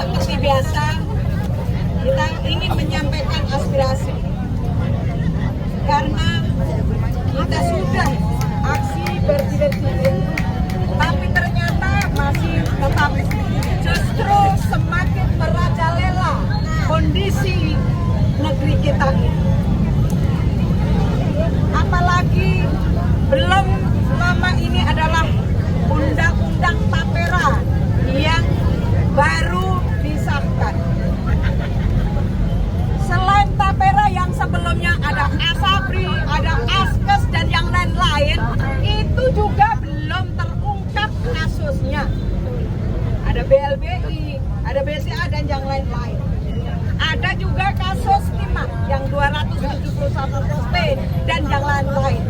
seperti biasa kita ingin menyampaikan aspirasi karena kita sudah aksi berjilid-jilid, tapi ternyata masih tetap justru semakin merajalela kondisi negeri kita ini. Apalagi belum lama ini adalah undang-undang tapera yang baru disahkan. Selain tapera yang sebelumnya ada Asabri, ada Askes dan yang lain-lain, itu juga belum terungkap kasusnya. Ada BLBI, ada BCA dan yang lain-lain. Ada juga kasus timah yang 271 P dan yang lain-lain.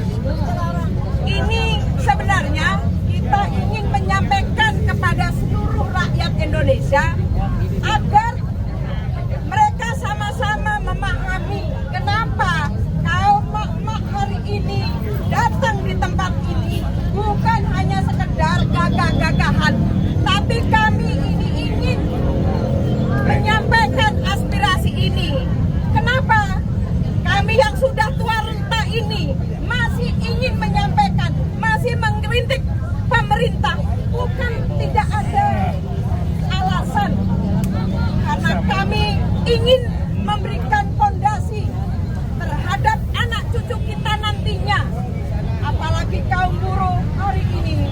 Ini sebenarnya kita ingin menyampaikan kepada seluruh rakyat Indonesia agar mereka sama-sama memahami kenapa kaum mak-mak hari ini datang di tempat ini bukan hanya sekedar gagah-gagahan, tapi kami ini ingin menyampaikan aspirasi ini. Kenapa? Kami yang sudah tua renta ini masih ingin menyampaikan, masih mengkritik pemerintah. Bukan tidak ada alasan, karena kami ingin memberikan fondasi terhadap anak cucu kita nantinya. Apalagi kaum buruh hari ini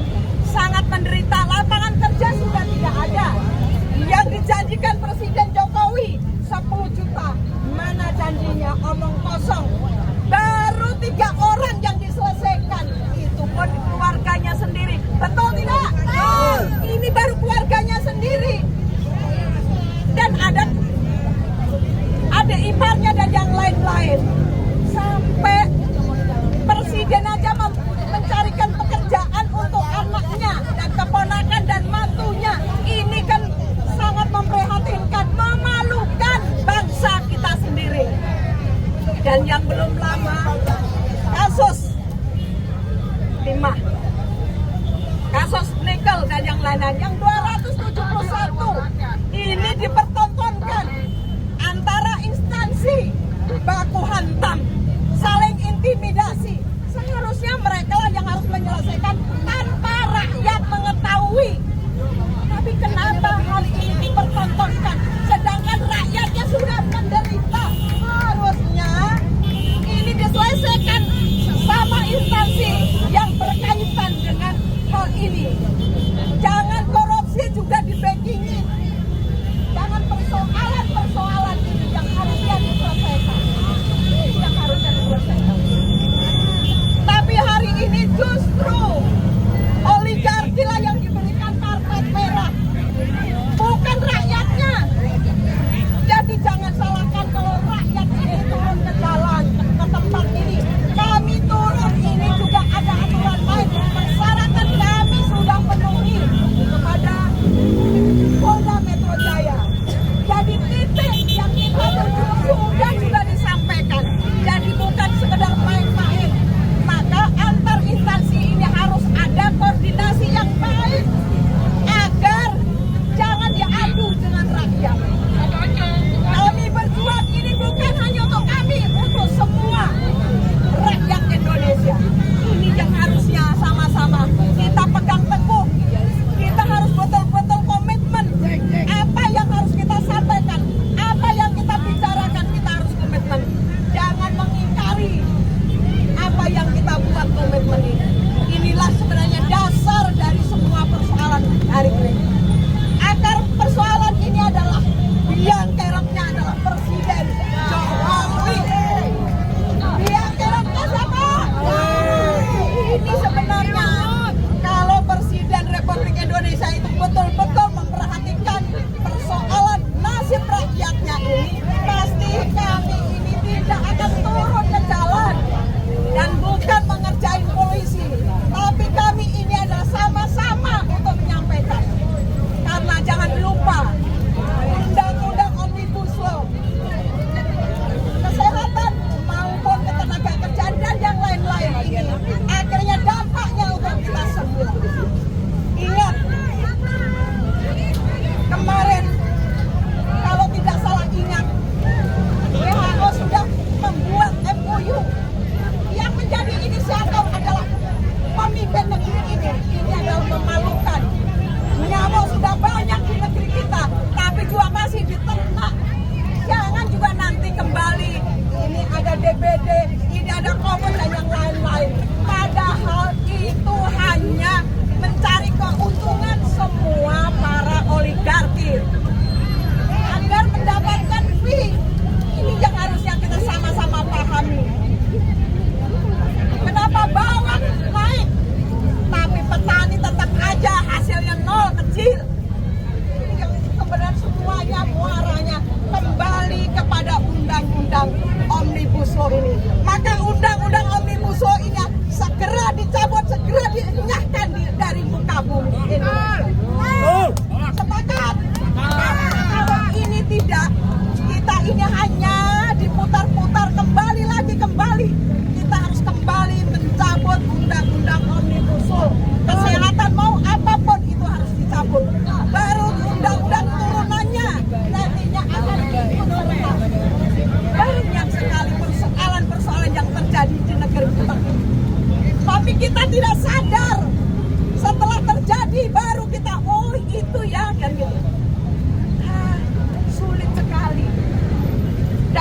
sangat menderita, lapangan kerja sudah tidak ada. Yang dijanjikan Presiden Jokowi 10 juta, mana janjinya, omong kosong. Baru 3 orang yang diselesaikan, itu pun keluarganya sendiri. Betul tidak? Ini baru keluarganya sendiri. Dan ada adik ipar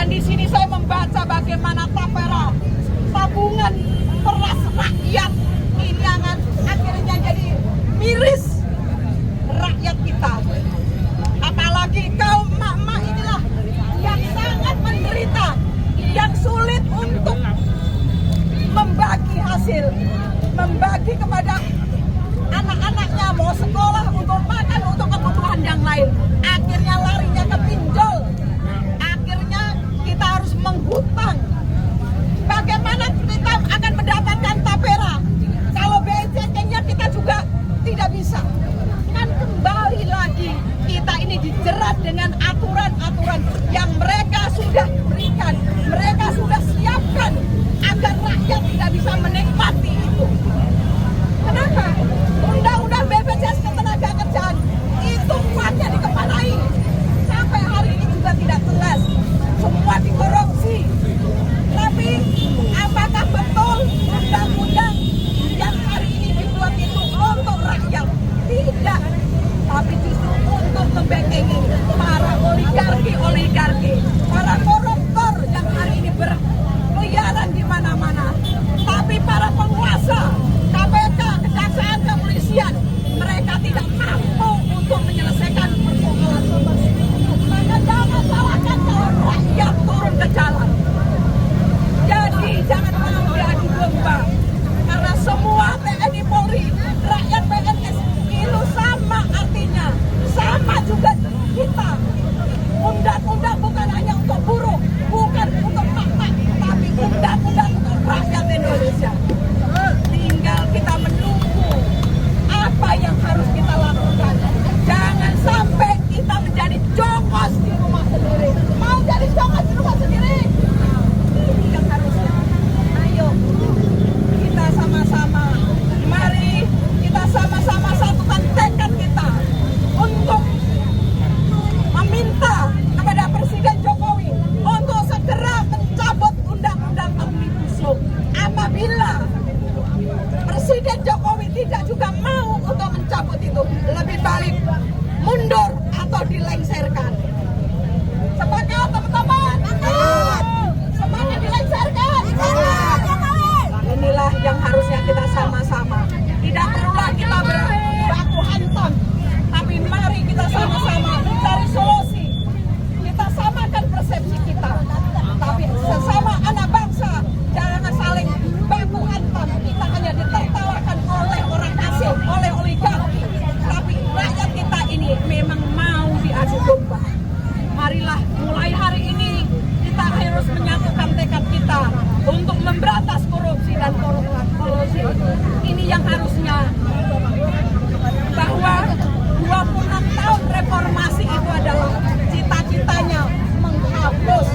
Dan di sini saya membaca bagaimana tapera, tabungan beras rakyat ini akhirnya jadi miris rakyat kita. Apalagi kaum emak-emak inilah yang sangat menderita, yang sulit untuk membagi hasil, membagi kepada anak-anaknya, mau sekolah, untuk makan, untuk kebutuhan yang lain. Akhirnya larinya ke pinjol, akhirnya kita harus menghutang. Bagaimana kita akan mendapatkan tapera kalau BCK-nya kita juga tidak bisa? Kan kembali lagi kita ini dijerat dengan aturan-aturan yang mereka sudah berikan, mereka sudah siapkan agar rakyat tidak bisa menikmati itu. Kenapa? Undang-undang BPJS Ketenagakerjaan itu kuatnya dikepalai. Sampai hari ini juga tidak jelas. Semua dikorupsi. Tapi apakah betul undang-undang yang hari ini dibuat itu untuk rakyat? Tidak. Tapi justru untuk membentengi para oligarki, para koruptor yang hari ini berkeliaran di mana-mana. Tapi para penguasa, KPK, kejaksaan, kepolisian, mereka tidak mampu untuk menyelesaikan persoalan seperti itu. Maka jangan salahkan kalau rakyat turun ke jalan. Jadi jangan mau diadu domba, karena semua TNI Polri, rakyat PNS itu sama artinya, sama juga kita. Undang-undang bukan hanya untuk buruh, bukan untuk makna, tapi undang-undang untuk rakyat Indonesia. Tinggal kita menunggu apa yang harus kita lakukan. Jangan sampai kita menjadi jongos di rumah sendiri. Mau jadi jongos di rumah sendiri? Ini yang harusnya. Ayo, kita sama-sama. Mari kita sama-sama satukan tekad kita untuk meminta kepada Presiden Jokowi untuk segera mencabut undang-undang Omnibus Law. Apabila Presiden Jokowi tidak juga mau untuk mencabut itu, lebih baik mundur atau dilengsarkan. Sepakat teman-teman? Semangat dilengsarkan. Inilah yang harusnya kita sama-sama. Tidak perlulah kita berbaku hantam, tapi mari kita sama-sama mencari solusi. Kita samakan persepsi kita, tapi sesama anak bangsa jangan saling baku hantam. Kita hanya ditertawakan oleh orang asing, oleh oligarki, tapi rakyat kita ini memang mau diadu domba. Marilah mulai hari ini kita harus menyatukan tekad kita untuk memberantas korupsi dan kolusi. Ini yang harusnya, bahwa 26 tahun reformasi itu adalah cita-citanya menghapus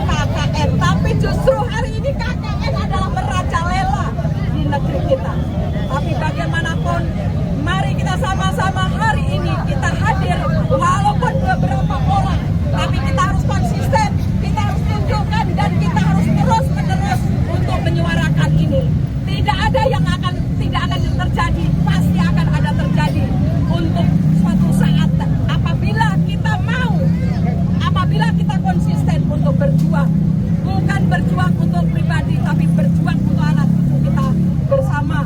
KKN. Tapi justru hari ini KKN adalah merajalela di negeri kita. Tapi bagaimanapun, mari kita sama-sama hari ini kita hadir, walaupun beberapa orang, tapi kita harus konsisten, kita harus tunjukkan, dan kita harus terus-menerus untuk menyuarakan ini. Tidak ada yang tidak akan terjadi, pasti akan ada terjadi untuk suatu saat apabila kita mau, apabila kita konsisten untuk berjuang, bukan berjuang untuk pribadi, tapi berjuang untuk anak cucu kita bersama,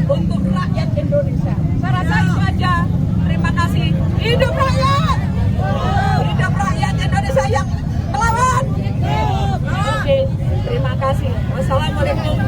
untuk rakyat Indonesia. Saya rasa itu aja. Terima kasih. Hidup rakyat! Hidup rakyat Indonesia yang melawan! Oke, terima kasih. Wassalamualaikum.